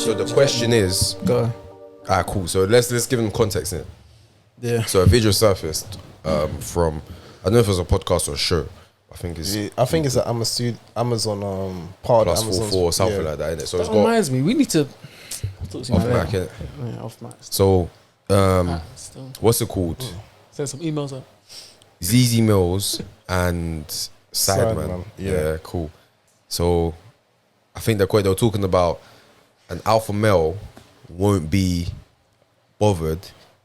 So the question is, Go. alright, cool. So let's give them context in it. Yeah. So a video surfaced from, I don't know if it was a podcast or a show. I think it's an Amazon part plus of Amazon 4 or something like that, innit? So it's That got reminds me, we need to talk to you off about mic, that. innit? Yeah, off mic. So Still. what's it called? Send some emails up. ZZ Mills and Sideman. Sideman, Yeah. yeah. Cool. So I think they were talking about an alpha male won't be bothered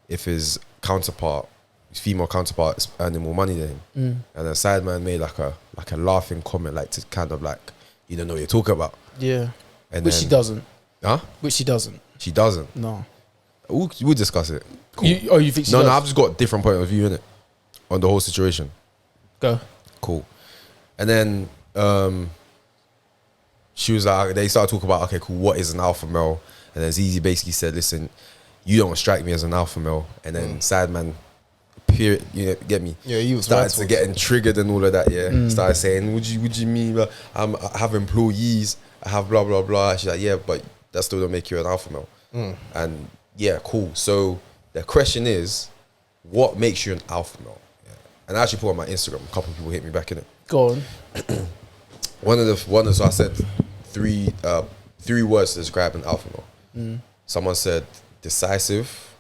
if his female counterpart is earning more money than him. And then Sideman made like a laughing comment, like to kind of like, you don't know what you're talking about. Yeah. And Which then, she doesn't. Huh? Which she doesn't. She doesn't. No. We'll discuss it. Cool. You think she No, does? I've just got a different point of view in it on the whole situation. Go. Cool. And then she was like, they started talking about, okay, cool, what is an alpha male? And then ZZ basically said, listen, you don't strike me as an alpha male. And then Sideman, period, you get me? Yeah, he was started right to getting triggered and all of that, yeah. Started saying, would you mean I have employees, I have blah, blah, blah. She's like, yeah, but that still don't make you an alpha male. And yeah, cool. So the question is, what makes you an alpha male? Yeah. And I actually put on my Instagram, a couple of people hit me back in it. Go on. So I said three words to describe an alpha male. Someone said decisive,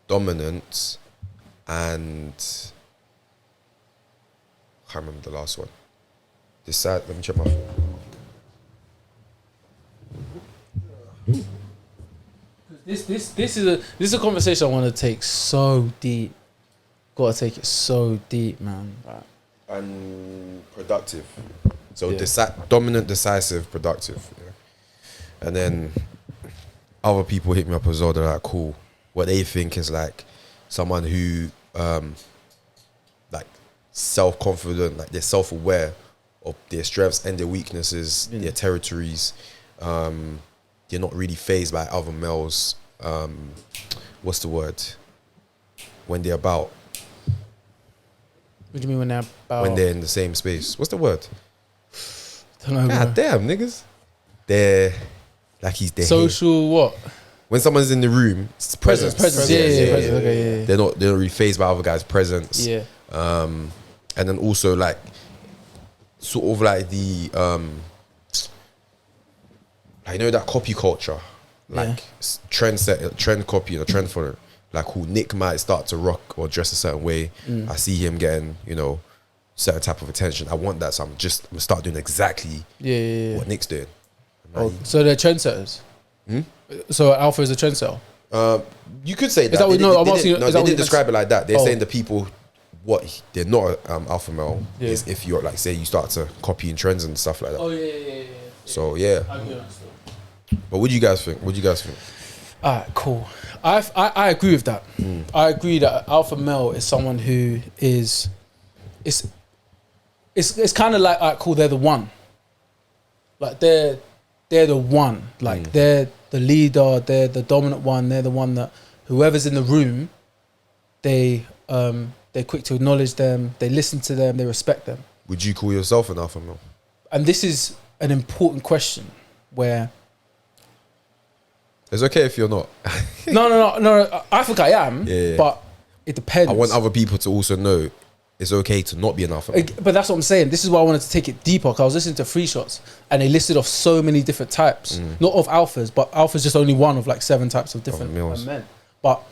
dominant, and I can't remember the last one. Let me check my phone. This is a conversation I want to take so deep. Gotta take it so deep, man. Right. And productive. So Yeah. dominant, decisive, productive. Yeah. And then other people hit me up as well. They're like, cool. What they think is like someone who like self-confident, like they're self-aware of their strengths and their weaknesses, their territories. They're not really fazed by other males. What's the word? When they're about. What do you mean when they're about? When they're in the same space. What's the word? Don't know, God bro. damn, niggas. They're like he's there. Social what? When someone's in the room, it's presence. Presence. Yeah. Presence. Okay, yeah. They're not really fazed by other guys' presence. Yeah. And then also like sort of like the like, you know, that copy culture, like trend copy and a trend follower. Like who Nick might start to rock or dress a certain way. I see him getting, you know, certain type of attention. I want that, so I'm gonna start doing exactly what Nick's doing. Oh, so they're trendsetters. So Alpha is a trendsetter. You could say that. Is that what- no, I'm asking you- No, is they that what didn't you describe it like that. They're Oh. saying the people, what they're not alpha male is if you're like, say you start to copying trends and stuff like that. Oh yeah. So yeah. But what do you guys think? Alright, cool. I agree with that. I agree that alpha male is someone who is it's kind of like, alright, cool, they're the one. Like they're the one. Like they're the leader, they're the dominant one, they're the one that whoever's in the room, they're quick to acknowledge them, they listen to them, they respect them. Would you call yourself an alpha male? And this is an important question where It's okay if you're not. no, I think I am, Yeah. but it depends. I want other people to also know it's okay to not be an alpha male. But that's what I'm saying. This is why I wanted to take it deeper, because I was listening to Free Shots and they listed off so many different types, not of alphas, but alpha's just only one of like 7 types of different males. men. But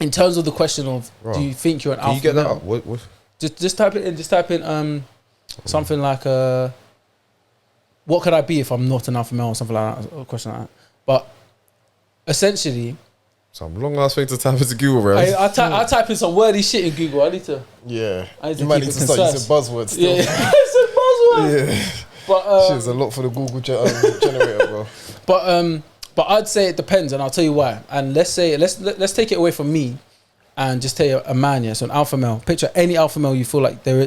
in terms of the question of, do you think you're an Can alpha you get that male? up? What? Just type it in. Just type in something like what could I be if I'm not an alpha male or something like that, or a question like that. But essentially, Some long ass thing to type into Google, bro. I type in some wordy shit in Google. I need to Yeah. I need to You might keep need it to start concise. using buzzwords still. Yeah, it's a buzzword. Yeah. But Shit's a lot for the Google generator, bro. But I'd say it depends, and I'll tell you why. And let's take it away from me, and just take a man, yeah. So an alpha male. Picture any alpha male you feel like there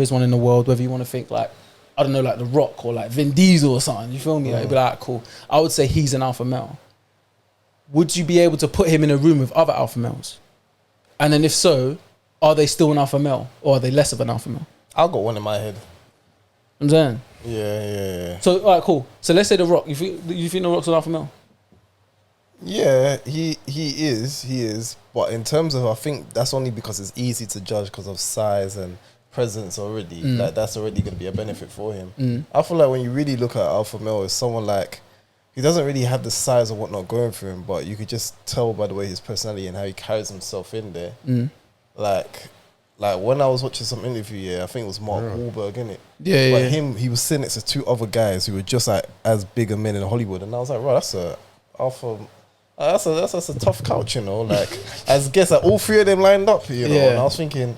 is one in the world. Whether you want to think like, I don't know, like The Rock or like Vin Diesel or something. You feel me? Like, it'd be like, cool. I would say he's an alpha male. Would you be able to put him in a room with other alpha males? And then if so, are they still an alpha male, or are they less of an alpha male? I've got one in my head. I'm saying. Yeah. So alright, cool. So let's say The Rock. You think The Rock's an alpha male? Yeah, he is. But in terms of, I think that's only because it's easy to judge because of size and presence already. Like that's already going to be a benefit for him. I feel like when you really look at alpha male, it's someone like he doesn't really have the size or whatnot going for him, but you could just tell by the way his personality and how he carries himself in there. Like when I was watching some interview, I think it was Mark Wahlberg, innit? Yeah, But yeah. he was sitting next to two other guys who were just like as big a men in Hollywood, and I was like, right, that's a alpha. That's a tough couch, you know. Like, as guess like all three of them lined up, you know. Yeah. And I was thinking,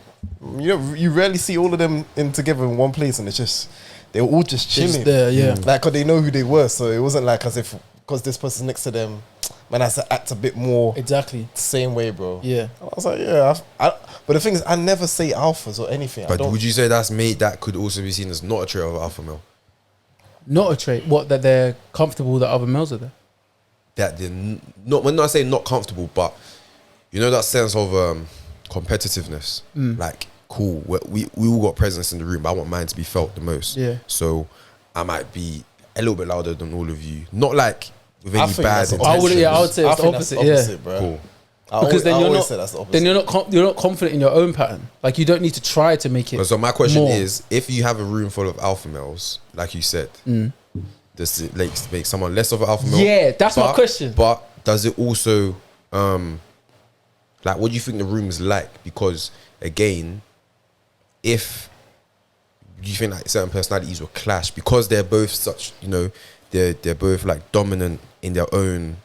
you rarely see all of them in together in one place, and it's just they were all just chilling. Just there, yeah. Like, cause they know who they were, so it wasn't like as if because this person's next to them, man, I has to act a bit more Exactly. same way, bro. Yeah. I was like, yeah. But the thing is, I never say alphas or anything. But would you say that could also be seen as not a trait of alpha male? Not a trait. What, that they're comfortable that other males are there? That they're not, when I say not comfortable, but you know that sense of competitiveness. Like, cool, we all got presence in the room, but I want mine to be felt the most. Yeah. So I might be a little bit louder than all of you. Not like with I any think bad that's the intentions. I would say it's the think that's opposite, bro. Cool. Because then I you're always not. say that's the opposite. Then you're not confident in your own pattern. Like you don't need to try to make it. So my question more. is, if you have a room full of alpha males, like you said, does it like make someone less of an alpha male? Yeah, that's my question. But does it also, like, what do you think the room is like? Because again, if you think like certain personalities will clash because they're both such, you know, they're both like dominant in their own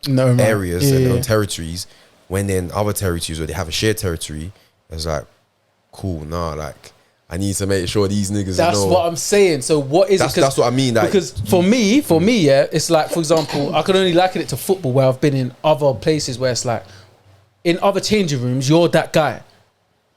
areas and their own territories. When they're in other territories or they have a shared territory, it's like, cool, nah, like I need to make sure these niggas That's know. what I'm saying. So what is it? That's what I mean. Like, Because for me, yeah, it's like, for example, I can only liken it to football where I've been in other places where it's like, in other changing rooms, you're that guy.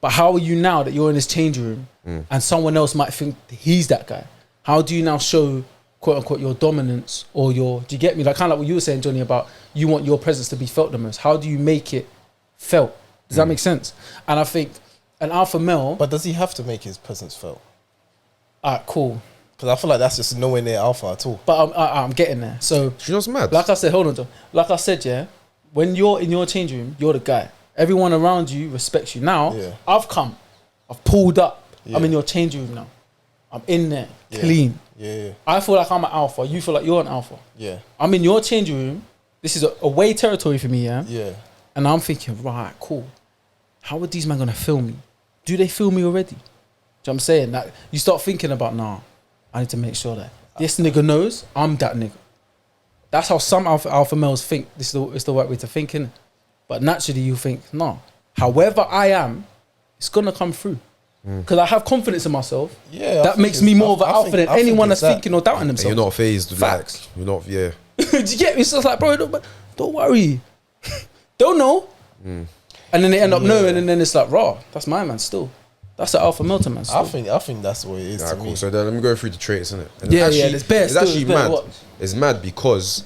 But how are you now that you're in this changing room and someone else might think he's that guy? How do you now show, quote unquote, your dominance or your, do you get me? Like kind of like what you were saying, Johnny, about you want your presence to be felt the most. How do you make it felt? Does that make sense? And I think an alpha male, But does he have to make his presence felt? alright, cool. Because I feel like that's just nowhere near alpha at all. But I'm getting there. So, you know what's mad? like I said, hold on, John. Like I said, yeah, when you're in your change room, you're the guy. Everyone around you respects you. Now, Yeah. I've pulled up. Yeah. I'm in your change room now. I'm in there, clean. Yeah. I feel like I'm an alpha. You feel like you're an alpha. Yeah. I'm in your change room. This is a away territory for me, yeah? Yeah. And I'm thinking, right, cool. How are these men going to film me? Do they film me already? Do you know what I'm saying? Like, you start thinking about, nah, I need to make sure that this nigga knows I'm that nigga. That's how some alpha males think. This is the right way to think, innit? But naturally you think, no. However I am, it's going to come through. Because I have confidence in myself. Yeah. That makes me more of an alpha than anyone that's that. thinking or doubting And themselves. you're not phased. Facts. Like, you're not, yeah. Do you get me? It's just like, bro, don't worry. Don't know. And then they end up knowing, and then it's like, raw, that's my man still. That's an alpha male to man still. I think that's what it is Alright, to cool. me. So then let me go through the traits, innit? And Yeah, there's bear It's still, actually there's bear mad. what? It's mad because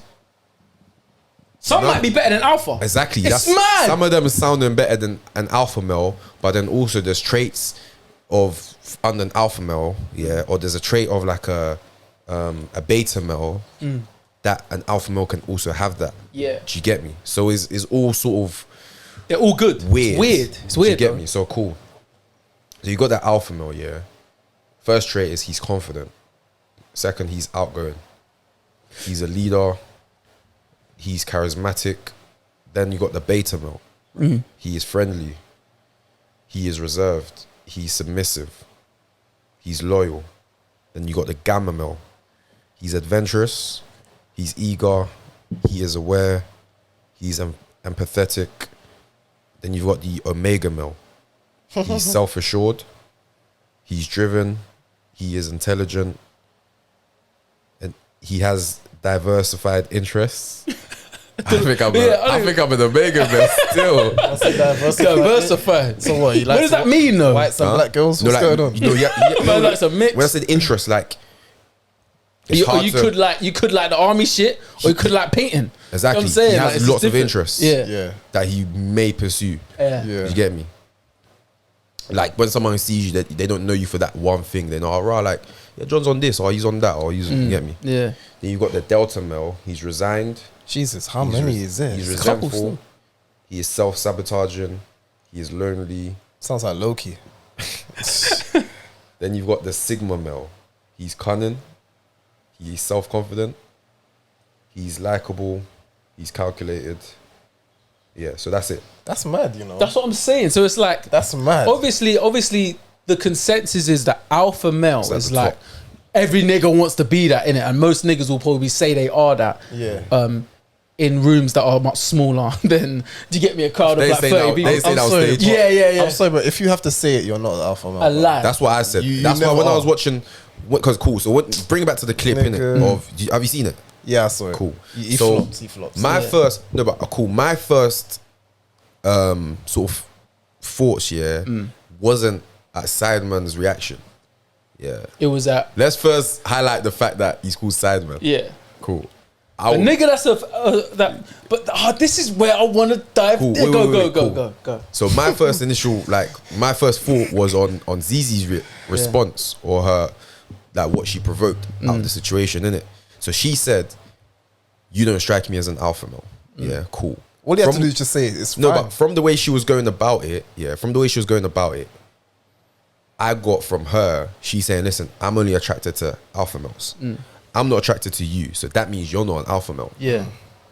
Some might be better than alpha. exactly It's mad. some of them are sounding better than an alpha male, but then also there's traits of under an alpha male, yeah, or there's a trait of like a beta male that an alpha male can also have that. Yeah. Do you get me? So it's all sort of They're all good. weird. It's weird. It's Do you weird. get Bro. me? So cool. So you got that alpha male, yeah. First trait is he's confident. Second, he's outgoing. He's a leader. He's charismatic. Then you got the beta male. He is friendly. He is reserved. He's submissive. He's loyal. Then you got the gamma male. He's adventurous. He's eager. He is aware. He's empathetic. Then you've got the omega male. He's self-assured. He's driven. He is intelligent. And he has diversified interests. I think I'm an omega male still. That's a Diversified. So what? You What does that mean, though? Whites and black girls? No, What's like, going on? No, yeah, Man, that's a mix. when I said interest, like it's You hard to- could like the army shit, or you could like painting. exactly. You know what I'm saying? He Like, has it's lots of different. interests. Yeah. Yeah. That he may pursue. Yeah. Yeah. You get me? Like when someone sees you, that they don't know you for that one thing. They know, oh, right, like, yeah, John's on this, or he's on that, or he's, you get me? Yeah. Then you've got the delta male. He's resigned. Jesus, how many is there? He's It's a couple resentful. still. He is self-sabotaging. He is lonely. Sounds like Loki. Then you've got the Sigma male. He's cunning. He's self-confident. He's likable. He's calculated. Yeah, so that's it. That's mad, you know. That's what I'm saying. So it's like, That's mad. obviously, the consensus is that alpha male It's at is the like top. every nigga wants to be that in it, and most niggas will probably say they are that. Yeah. In rooms that are much smaller than, do you get me, a crowd of They like say 30 that- people? they say that on sorry, stage. Yeah. I'm sorry, but if you have to say it, you're not an alpha male. A lie. That's what I said. You That's why never when I are. was watching, because cool. So bring it back to the clip in Nigga. of. Have you seen it? Yeah, I saw it. Cool. He So flops. He flops. my Yeah. first no, but cool. My first sort of thoughts wasn't at Sideman's reaction. Yeah. It was that, Let's first highlight the fact that he's called Sideman. yeah. Cool. A nigga that's but this is where I want to dive. Cool. Yeah, Wait, go, wait, wait, cool. go. So my first initial, my first thought was on Zizi's response or her, like what she provoked out of the situation, innit? So she said, "You don't strike me as an alpha male." Yeah, cool. All you have From- to do is just say it. It's No, fine. but from the way she was going about it, I got from her, she's saying, listen, I'm only attracted to alpha males. I'm not attracted to you. So that means you're not an alpha male. Yeah,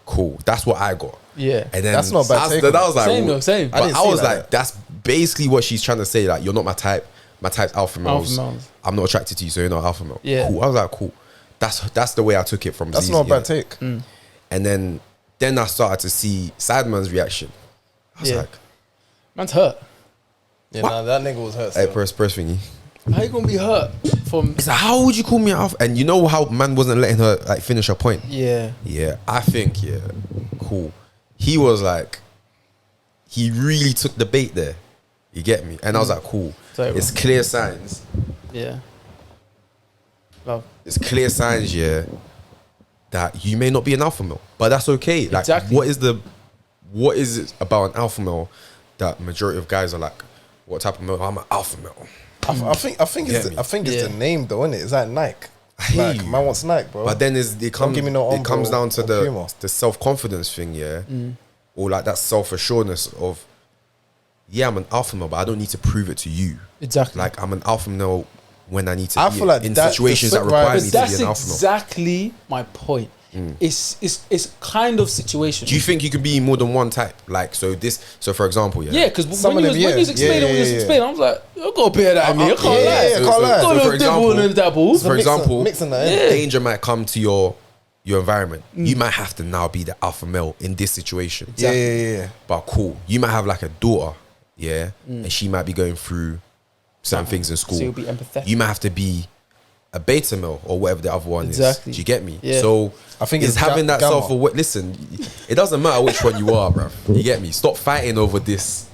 Cool. That's what I got. yeah. And then That's not a bad take. that was like, Same though, same. But didn't I see was that. like, that's basically what she's trying to say. Like, you're not my type. My type's alpha males. Alpha males. I'm not attracted to you, so you're not alpha male. Yeah. Cool. I was like, cool. That's the way I took it from That's Zizi, not a bad innit? take. And then I started to see Sideman's reaction. I was Yeah. like, Man's hurt. Yeah, What? nah, that nigga was hurt. hey, Still. press thingy. How you gonna be hurt from? He's like, how would you call me an alpha? And you know how man wasn't letting her like finish her point. Yeah, Yeah, I think cool. He was like, he really took the bait there. You get me? And I was like, cool. Sorry, bro. It's clear signs. yeah. Love. It's clear signs, that you may not be an alpha male, but that's okay. Like, Exactly. what is it about an alpha male that majority of guys are like, what type of male? I'm an alpha male. I think Get me? it's Yeah. the name though, innit? It's like Nike. I hear Like, you. man wants Nike, bro. But then it comes give me no it comes Umbro down to or Puma. the self-confidence thing, or like that self-assuredness of, I'm an alpha male, but I don't need to prove it to you. Exactly. Like, I'm an alpha male when I need to I be feel like in that- situations the that require right- me but to that's be an alpha male. exactly my point. It's kind of situational. Do you think you can be more than one type? Like, so for example, Yeah, because Some when of you them, was yeah. explaining Yeah, what you was yeah, yeah. explaining, I was like, I got a bit of that in me. I can't yeah, lie. yeah, can't lie. Got a So little for dibble example- and dabble. for example, mixing that in. Yeah. danger might come to your environment. You might have to now be the alpha male in this situation. Yeah. But cool, you might have like a daughter, and she might be going through certain things in school. So you'll be empathetic. You might have to be a beta male or whatever the other one Exactly. is. Do you get me? Yeah. So I think it's it's having that gamma. self-aware. Listen, it doesn't matter which one you are, bro. You get me? Stop fighting over this.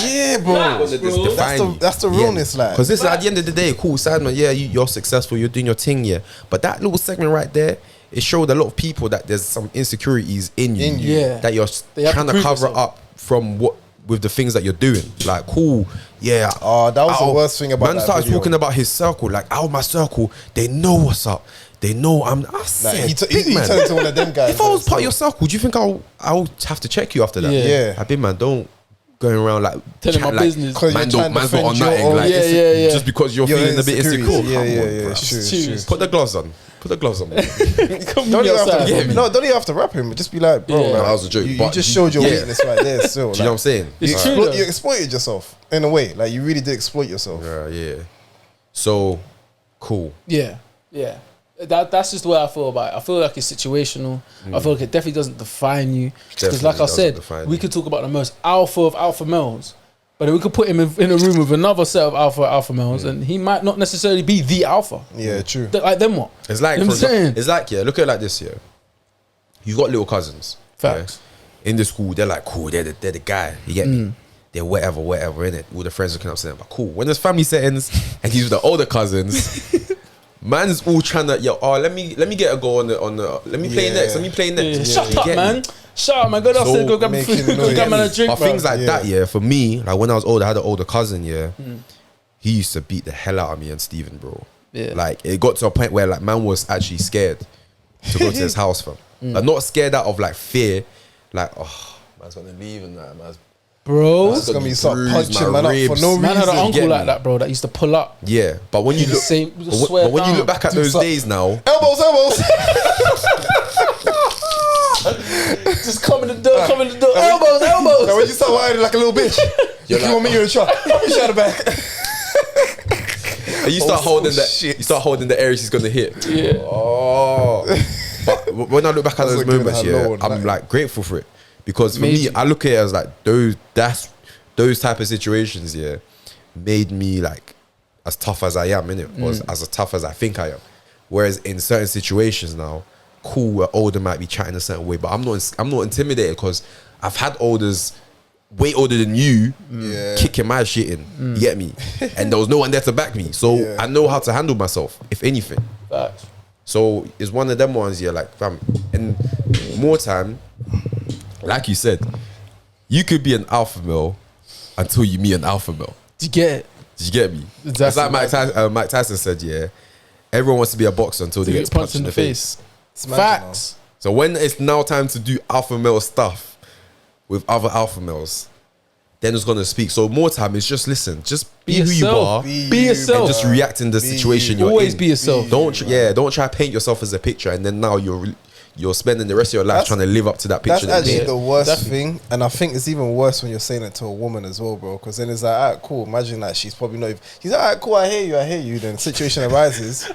Yeah, bro. That's the realness, like. Because listen, at the end of the day, cool, Sideman, you're successful, you're doing your thing, but that little segment right there, it showed a lot of people that there's some insecurities in you, Yeah. that you're They have to trying to prove cover yourself. up from with the things that you're doing. Like, cool, yeah. Oh, that was the worst thing about man that starts video. talking about his circle, like, out of my circle, they know what's up. They know I Like, said, he big man. turned to one of them guys. If I was part of your circle, do you think I'll have to check you after that? Yeah. Yeah. Like, big man, don't going around like Telling my like, business. 'Cause Man you're don't, trying to man's not on defend your nothing. own- Like, Yeah. just because you're Your feeling a bit insecurities. insecure. Yeah, Come yeah, on, yeah. bruv. Sure, Choose. sure. Put the gloves on. Put the gloves on. Come Don't on even your have side. to, Yeah. no, don't even have to rap him. Just be like, bro, Yeah. like, That was a joke, You but just showed your yeah. weakness right there. Still, Do you know what I'm saying? It's you, true, exploit, though. you exploited yourself in a way. Like, you really did exploit yourself. Yeah. So cool. Yeah. That's just the way I feel about it. I feel like it's situational. I feel like it definitely doesn't define you. Because, like Definitely I doesn't said, define we you. could talk about the most alpha of alpha males, but then we could put him in a room with another set of alpha males, and he might not necessarily be the alpha. Yeah, true. Like, then what? It's like, You know for what I'm saying? it's like, look at it like this, You've got little cousins. Facts. In the school, they're like, cool, they're the guy. You get me? They're whatever, innit? All the friends looking up to them, but cool. When there's family settings and he's with the older cousins, man's all trying to, let me get a go on the let me play Yeah. next. Let me play Yeah. next. Shut You up, get me? man. Shut up, man. Go downstairs, So go grab making food, go noise. grab man a drink, But bro. things like that, for me, like when I was older, I had an older cousin, he used to beat the hell out of me and Steven, bro. Yeah. Like, it got to a point where, like, man was actually scared to go to his house, fam. Like, not scared out of like fear, like, oh, man's gonna leave and that, man's Bro, It's gonna be start bruised, punching my man up ribs. for no man had an reason. uncle get like me? that, bro, that used to pull up. Yeah, but when you The look, same- but swear when you down. look back at those days now, Elbows. Just come in the door, elbows. Now when you start whining like a little bitch, you come on me in the truck. Let me shut the back. and you start holding that, shit. you start holding the areas he's gonna hit. Yeah. Oh, but when I look back at That's those like giving moments, her yeah, loan, I'm like- like grateful for it because for Made me, you- I look at it as like those type of situations, yeah, made me like as tough as I am in it, or as tough as I think I am. Whereas in certain situations now, cool, where older might be chatting a certain way, but I'm not intimidated because I've had olders way older than you kicking my shit in. You get me? And there was no one there to back me, so I know how to handle myself, if anything. Facts. So it's one of them ones, yeah, like fam. And more time, like you said, you could be an alpha male until you meet an alpha male. Did you get it? Did you get me? Exactly. It's like Mike Tyson said, yeah, everyone wants to be a boxer until they get punched in the face. Facts. So when it's now time to do alpha male stuff with other alpha males, then it's gonna speak. So more time is just listen, just be who you yourself. are, Be you, yourself. and just react in the Be situation you. you're Always in. be yourself. Don't try to paint yourself as a picture, and then now you're spending the rest of your life That's- trying to live up to that That's picture. that you actually paint. the worst Definitely. thing, and I think it's even worse when you're saying it to a woman as well, bro. Because then it's like, alright, cool. Imagine that she's probably not. She's like, alright, cool. I hear you. Then the situation arises,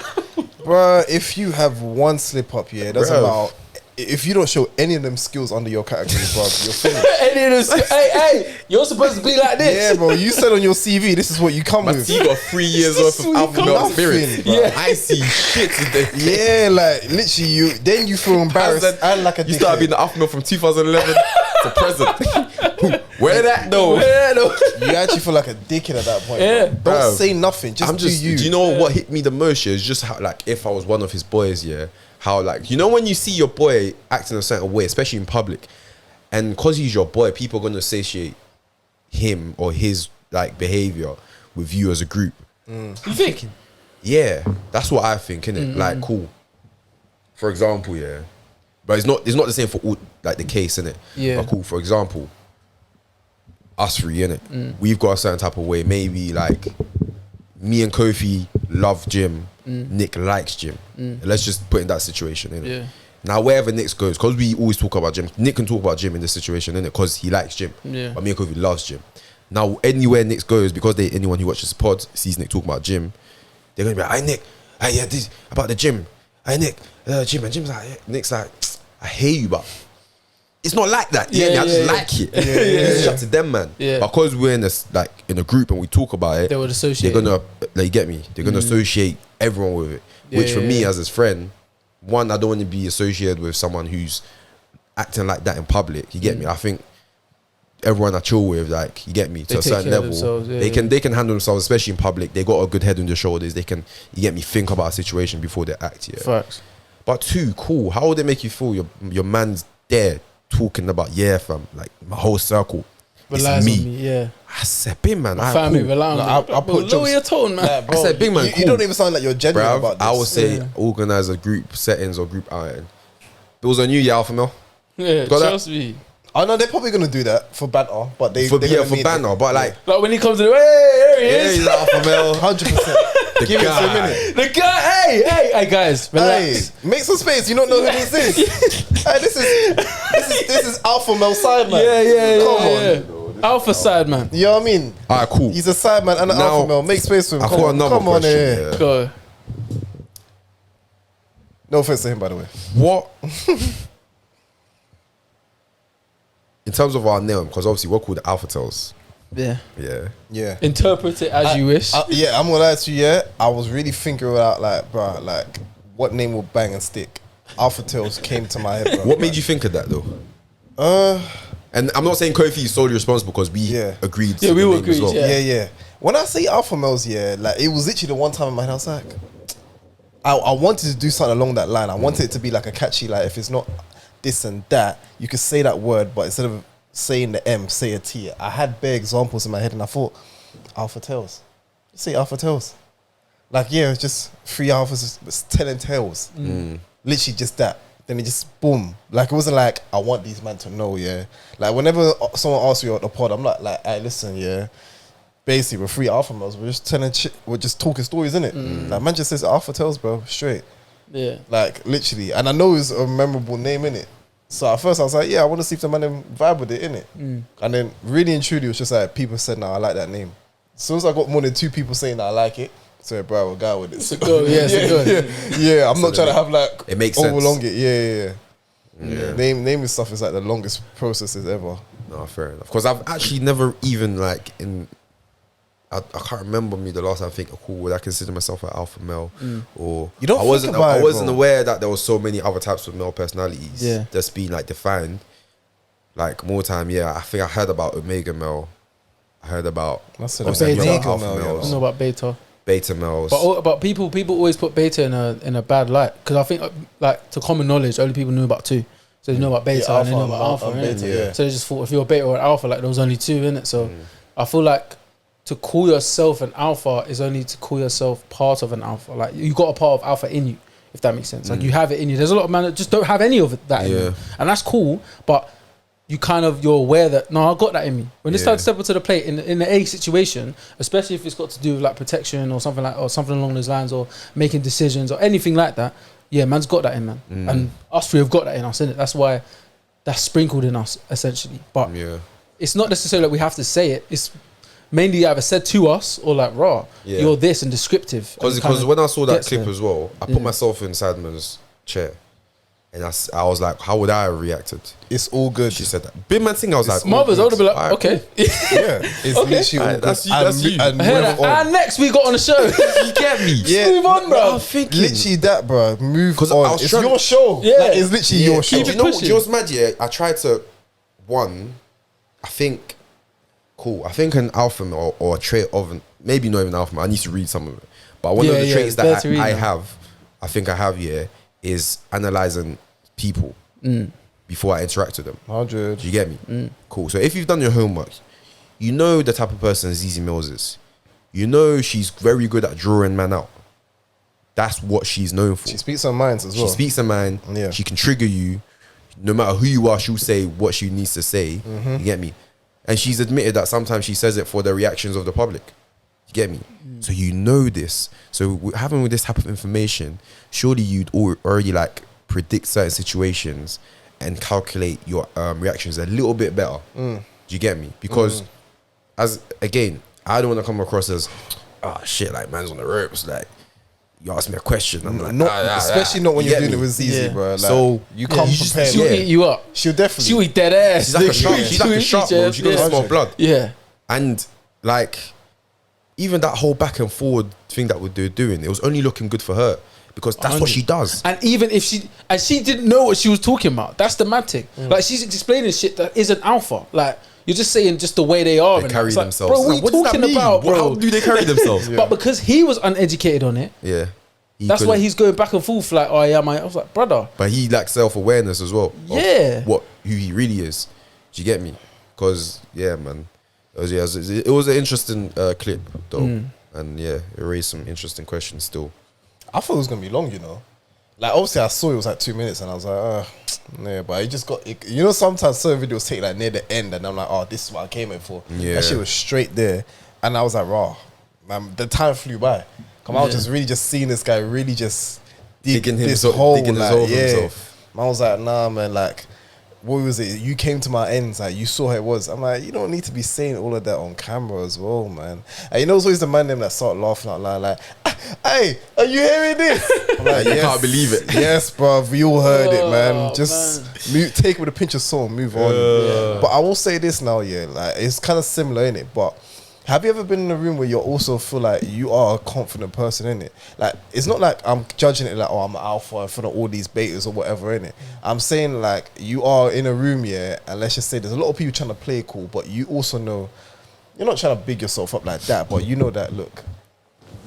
bro. If you have one slip up, yeah, it doesn't Bro. matter. If you don't show any of them skills under your category, bro, you're finished. hey, you're supposed to be like this. Yeah, bro. You said on your CV, this is what you come with. You got 3 years worth of alpha male Nothing, experience. bro. Yeah, I see shit today. Yeah, like literally, then you feel embarrassed and like a You started dickhead. being the alpha male from 2011 to present. Where that though? Yeah, no. You actually feel like a dickhead at that point. Yeah. bro. Don't Bro, say nothing. Just, I'm just. do you. Do you know what hit me the most? Yeah, is just how, like, if I was one of his boys, yeah, how, like, you know, when you see your boy acting a certain way, especially in public, and because he's your boy, people are gonna associate him or his like behavior with you as a group. You think? Yeah, that's what I think, innit? Like, cool. For example, yeah, but it's not the same for all, like, the case, innit? Yeah. But cool. For example, us three, innit? We've got a certain type of way. Maybe like me and Kofi love gym. Nick likes gym. Let's just put in that situation, innit? Yeah. Now wherever Nick goes, because we always talk about gym. Nick can talk about gym in this situation, innit? Because he likes gym. Yeah. But me and Kofi loves gym. Now anywhere Nick goes, because anyone who watches the pod sees Nick talking about gym, they're gonna be like, "Hey Nick, hey, yeah, this about the gym. Hey Nick, gym." And Jim's like, yeah. Nick's like, "I hate you, but it's not like that." Yeah, I just like it. It's up to them, man. Yeah. Because we're in this, like, in a group and we talk about it, They would associate. they're gonna, like, get me. They're gonna associate everyone with it. Which for me as his friend, one, I don't want to be associated with someone who's acting like that in public. You get me? I think everyone I chill with, like, you get me, to They a take certain care of level, themselves, yeah, they can handle themselves, especially in public. They got a good head on their shoulders. They can, you get me, think about a situation before they act. Yeah. Facts. But two, cool. How would it make you feel? Your man's there talking about, yeah, fam, like, my whole circle. Relies It's on me. me, yeah. I said, big man. My I family cool. rely on me. I put Lower jobs- your tone, man. Nah, bro, I said, big man, you cool. don't even sound like you're genuine Bruv, about this. I would say Yeah. organize a group settings or group outing. Bills on you, yeah, alpha male. Yeah, Got that? trust me. I know they're probably gonna do that for banter, but they For they're yeah, gonna for need banner, it. but like, Like when he comes in, hey, there he yeah, is. he's alpha male. 100%. Give it guy. a minute. The guy, hey, guys, Hey, relax. make some space. You don't know who this is. Hey, this is Alpha Male side man. Come on. Alpha side, man. You know what I mean? All right, cool. He's a side man and an Now, alpha male. Make space for him. I Come got on, another come on question. here. Yeah. Go. No offense to him, by the way. What? In terms of our name, because obviously we're called Alpha Tales. Yeah. Yeah. Yeah. Interpret it as you wish. Yeah, I'm gonna lie to you. Yeah, I was really thinking about, like, bro, like, what name will bang and stick. Alpha Tails came to my head, bro. What made you think of that though? And I'm not saying Kofi is solely responsible because we agreed. Yeah, to we the all name as agreed, well. yeah. Yeah. When I say alpha males, yeah, like, it was literally the one time in my head I was like, I wanted to do something along that line. I wanted it to be like a catchy, like, if it's not this and that, you could say that word, but instead of saying the M, say a T. I had bare examples in my head and I thought, alpha tails. Say alpha tails. Like, yeah, it's just 3 alphas telling tales. Literally just that. then it just boom. Like it wasn't like I want these men to know, yeah. Like whenever someone asks you on the pod, I'm like, hey, listen, yeah. Basically, we're 3 alpha males. We're just we're just talking stories, innit? Like man just says alpha tales, bro, straight. Yeah. Like literally, and I know it's a memorable name, innit? So at first I was like, yeah, I want to see if the man vibe with it, innit? And then really and truly, it was just like people said, "Nah, I like that name." As soon as I got more than 2 people saying that I like it, so bro, we'll go with it. It's a go, yeah, it's a go. Yeah, I'm not trying to have like it makes sense. overlong it. Yeah. Naming stuff is like the longest processes ever. No, fair enough. Because I've actually never even like I can't remember me the last time I think, cool, would I consider myself an alpha male? Or You don't I wasn't think about I it, wasn't bro. aware that there was so many other types of male personalities Yeah. that's being like defined. Like more time, yeah. I think I heard about omega male. I heard about That's obviously omega the other alpha male, yeah. I males, don't know about beta. beta males. But people always put beta in a bad light, because I think like to common knowledge, only people knew about 2. So they know about beta Yeah, and they know alpha about alpha. and innit? beta, yeah. So they just thought if you're a beta or an alpha, like there was only 2 in it. So I feel like to call yourself an alpha is only to call yourself part of an alpha. Like you got a part of alpha in you, if that makes sense. Like you have it in you. There's a lot of men that just don't have any of that in them, and that's cool. But you're aware that no, I got that in me. When they start to step up to the plate in the A situation, especially if it's got to do with like protection or something along those lines, or making decisions or anything like that. Yeah, man's got that in, man, and us 3 have got that in us, innit? That's why that's sprinkled in us essentially. But it's not necessarily that we have to say it. It's mainly either said to us or like raw. You're this and descriptive. Because when I saw that gets clip there. as well, I put myself inside man's chair. And I was like, how would I have reacted? It's all good. She said that. Big man thing, I was like, Mothers, I would have been like, Alright, okay. Yeah, it's literally all good. that's you, that's you. And I heard move that. on. And next we got on the show. you get me? Yeah. Move on, bro. I'm thinking. Literally that, bro. Move 'Cause I on. was It's trying- your show. Yeah. Like, it's literally your show. Keep Do it you know pushing. what's mad? Yeah, I tried to I think an alpha male or a trait of maybe not even alpha male. I need to read some of it. But one of the traits it's better that to read, I man. have, I think I have, is analyzing people before I interact with them. 100. Do you get me? Cool. So if you've done your homework, you know the type of person Zizi Mills is. You know she's very good at drawing man out. That's what she's known for. She speaks her minds as well. She speaks her mind. Yeah. She can trigger you. No matter who you are, she'll say what she needs to say. You get me? And she's admitted that sometimes she says it for the reactions of the public. You get me? So you know this. So having this type of information, surely you'd already like predict certain situations and calculate your reactions a little bit better. Do you get me? Because as again, I don't want to come across as shit, like man's on the ropes, like you ask me a question, I'm like, especially not when You you're get doing me? it with Zizi, Yeah. bro. Like, So, you come you just- prepared. She'll Yeah. eat you up. She'll definitely. She'll eat dead ass. she's like a shark. She's like a shark, bro. She got yeah. a small blood. Yeah. And like, even that whole back and forward thing that they're doing, it was only looking good for her because that's what she does. And even if she didn't know what she was talking about, that's the mad thing. Like she's explaining shit that isn't alpha. Like you're just saying just the way they are. They and carry it's like, themselves. Bro, what are you What does that talking mean? about, bro? How do they carry themselves? But because he was uneducated on it, Yeah. that's why he's going back and forth like, oh yeah, I was like, brother. But he lacks self-awareness as well. of Yeah. who he really is. Do you get me? Because, yeah, man. It was an interesting clip, though. And, yeah, it raised some interesting questions still. I thought it was gonna be long, you know. Like obviously, I saw it was like 2 minutes, and I was like, yeah. But it just got, you know, sometimes certain videos take like near the end, and I'm like, oh, this is what I came in for. Yeah. That shit was straight there, and I was like, raw, man. The time flew by. Come, I was just really just seeing this guy really just Digging this himself- hole, digging his like, hole for yeah. himself. Man, I was like, nah, man, like. What was it? You came to my ends, like you saw how it was. I'm like, you don't need to be saying all of that on camera as well, man. And you know, it's always the man them that start laughing out loud, like, hey, are you hearing this? I'm like, You can't believe it. Yes, bruv, we all heard it, man. Oh, Just take it with a pinch of salt and move on. But I will say this now, yeah, like it's kind of similar, innit? But have you ever been in a room where you also feel like you are a confident person in it? Like, it's not like I'm judging it like, oh, I'm an alpha in front of all these betas or whatever in it. I'm saying like you are in a room, yeah, and let's just say there's a lot of people trying to play it cool, but you also know you're not trying to big yourself up like that, but you know that, look,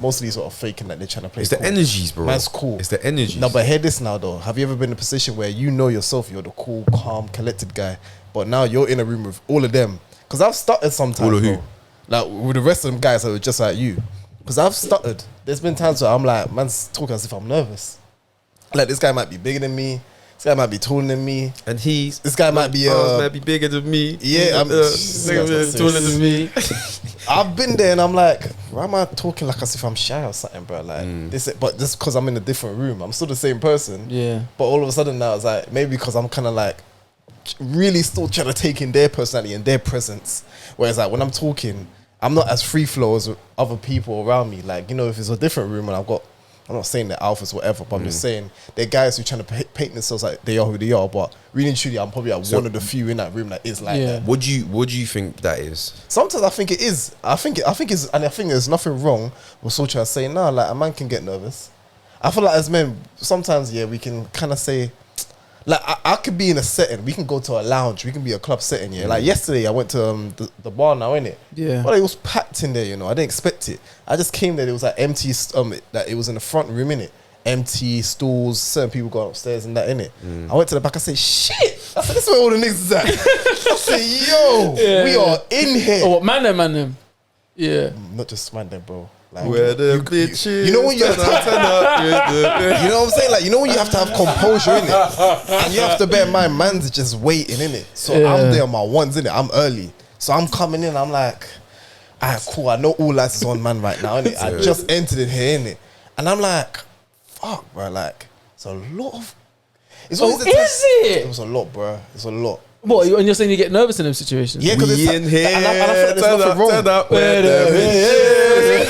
most of these are faking that they're trying to play It's cool. the energies, bro. That's cool. It's the energies. No, but hear this now, though. Have you ever been in a position where you know yourself, you're the cool, calm, collected guy, but now you're in a room with all of them? Because I've stuttered sometimes, All of who? bro. Like with the rest of them guys that were just like you. Because I've stuttered. There's been times where I'm like, man's talking as if I'm nervous. Like this guy might be bigger than me. This guy might be taller than me. And this guy might be might be bigger than me. Yeah, I'm Taller than me. I've been there and I'm like, why am I talking like as if I'm shy or something, bro? Like this, but just because I'm in a different room, I'm still the same person. Yeah. But all of a sudden now it's like maybe because I'm kind of like really still trying to take in their personality and their presence. Whereas like when I'm talking, I'm not as free flow as other people around me. Like, you know, if it's a different room and I'm not saying they're alphas or whatever, but I'm just saying they're guys who are trying to paint themselves like they are who they are. But really and truly, I'm probably like one of the few in that room that is like that. What do you think that is? Sometimes I think it is. I think it's, and I think there's nothing wrong with sort of saying, nah, like a man can get nervous. I feel like as men, sometimes we can kind of say, like I could be in a setting. We can go to a lounge. We can be a club setting. Yeah, like yesterday I went to the bar now, innit? Yeah. But it was packed in there. You know, I didn't expect it. I just came there. It was like empty. That it was in the front room, innit? Empty stools. Certain people go upstairs and that, innit? I went to the back. I said, shit. I said, this is where all the niggas is at. I said, yo, we are in here. Oh, what Mandem? Yeah. Not just Mandem, bro. Like, Where the bitches? You know when you have to you know what I'm saying? Like, you know when you have to have composure in it, and you have to bear in mind, man's just waiting in it. So I'm there on my ones in it. I'm early, so I'm coming in. I'm like, alright, cool. I know all lights is on man right now. Innit? I just entered in here in it, and I'm like, fuck, bro. Like, it's a lot of. It's always it? It was a lot, bro. It's a lot. What? And you're saying you get nervous in them situations? Yeah, because we in here. And I feel like there's nothing wrong. Turn up, where the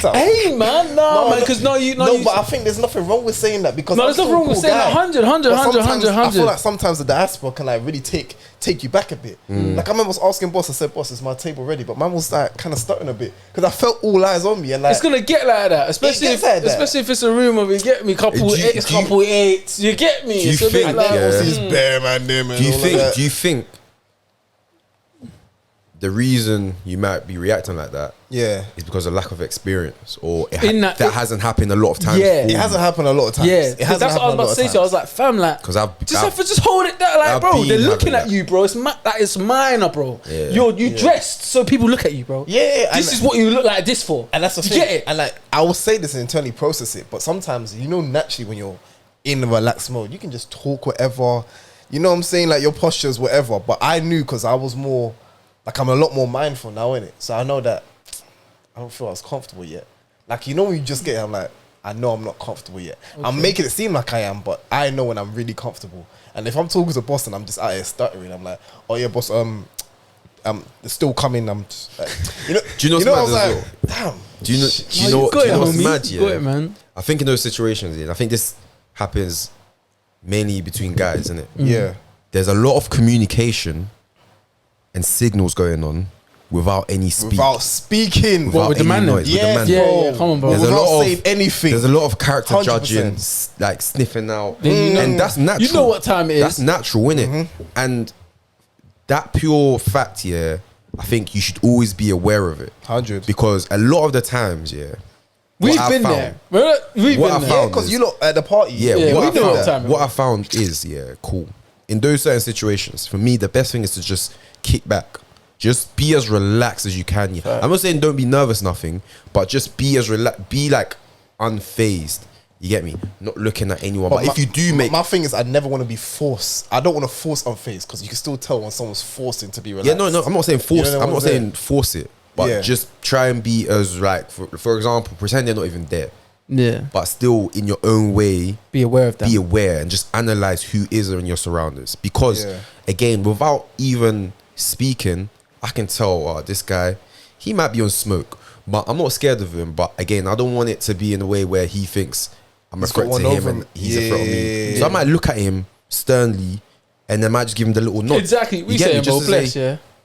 Hey man, man, because but I think there's nothing wrong with saying that because there's nothing wrong with saying that. 100. I feel like sometimes the diaspora can like really take you back a bit. Like I remember was asking boss, I said, boss, is my table ready? But man was like kind of stuttering a bit because I felt all eyes on me and like it's gonna get like that, especially if it's a room where you get me couple eights, you get me. Do you it's think? bare man them. Do you think the reason you might be reacting like that is because of lack of experience, or that hasn't happened a lot of times? Yeah, it hasn't happened a lot of times. Yeah, that's what I was about to say to you. I was like, fam, like, because have to hold it down, like, bro. They're looking at you, bro. That is minor, bro. Yeah. You dressed so people look at you, bro. Yeah, this is what you look like this for, and that's the thing. Get it? And like, I will say this and internally process it, but sometimes naturally when you're in a relaxed mode, you can just talk whatever. You know what I'm saying? Like your postures, whatever. But I knew because I was more. Like I'm a lot more mindful now, innit? So I know that I don't feel I was comfortable yet. Like, you know when you just get, I'm like, I know I'm not comfortable yet. Okay. I'm making it seem like I am, but I know when I'm really comfortable. And if I'm talking to boss and I'm just out here stuttering, I'm like, oh yeah, boss, it's still coming. I'm just like, do you know I was like, well? damn. Do you know what's mad? Yeah, it, man. I think in those situations, I think this happens mainly between guys, innit? Yeah. There's a lot of communication and signals going on without any speaking. With the man noise. Yeah, come on, bro. There's without saying anything. There's a lot of character 100%. Judging, like sniffing out. And that's natural. You know what time it is. That's natural, innit? And that pure fact, I think you should always be aware of it. 100. Because a lot of the times, we've been there. We've been there. Because you look at the party. What I found is, cool. In those certain situations, for me, the best thing is to just kick back. Just be as relaxed as you can. I'm not saying don't be nervous, nothing, but just be as relaxed, be like unfazed. You get me? Not looking at anyone. But if you do my thing is, I never want to be forced. I don't want to force unfazed because you can still tell when someone's forcing to be relaxed. Yeah, no, I'm not saying force. I'm not saying force it, but just try and be as like, for example, pretend they're not even there. Yeah. But still, in your own way, be aware of them. Be aware and just analyze who is in your surroundings. Because again, without even speaking, I can tell this guy, he might be on smoke, but I'm not scared of him. But again, I don't want it to be in a way where he thinks I'm a threat to him and he's a threat on me. So I might look at him sternly and then might just give him the little nod. Exactly. We say bro, flesh,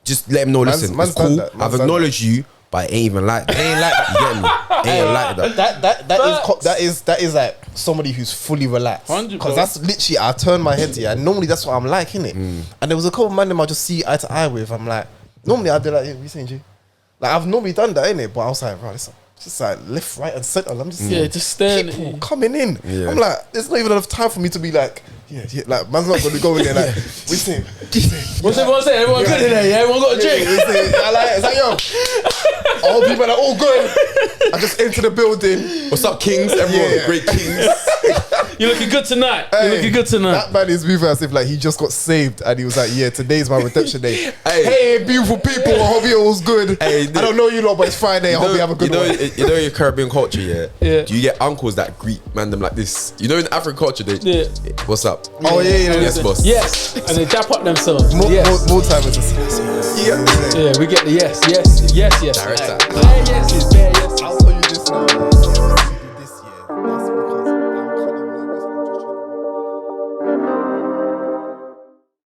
just let him know, listen, it's cool. I've acknowledged you, but it ain't even like that. It ain't like that. You get me? It ain't like that. That is like somebody who's fully relaxed. Because that's literally, I turn my head to you. And normally that's what I'm like, innit? And there was a couple of men I just see eye to eye with. I'm like, normally I'd be like, what you saying, G? Like I've normally done that, innit? But I was like, bro, listen. Just like left, right, and center. I'm just just staring. People coming in. Yeah. I'm like, there's not even enough time for me to be like, like man's not gonna go in there like, we saying. What's everyone saying? Everyone good in there, yeah? Everyone got a drink. I like, it's like, yo, all people are all good. I just enter the building. What's up, kings? Everyone, great kings. You're looking good tonight. You're Hey, looking good tonight. That man is moving as if like he just got saved and he was like, yeah, today's my redemption day. Hey. Hey, beautiful people, I hope you're all good. Hey, I don't know you lot, but it's Friday. I hope you have a good one. You know your Caribbean culture, yeah? Yeah. Do you get uncles that greet Mandem like this? You know in African culture, they what's up? Oh, yeah. Yes, boss. Yes, and they dap up themselves. More time is just Yeah, we get the yes. Direct Bare yeses, bare yeses. I'll tell you this now. This year, that's because I'm kind of nervous. I'm just trying to work.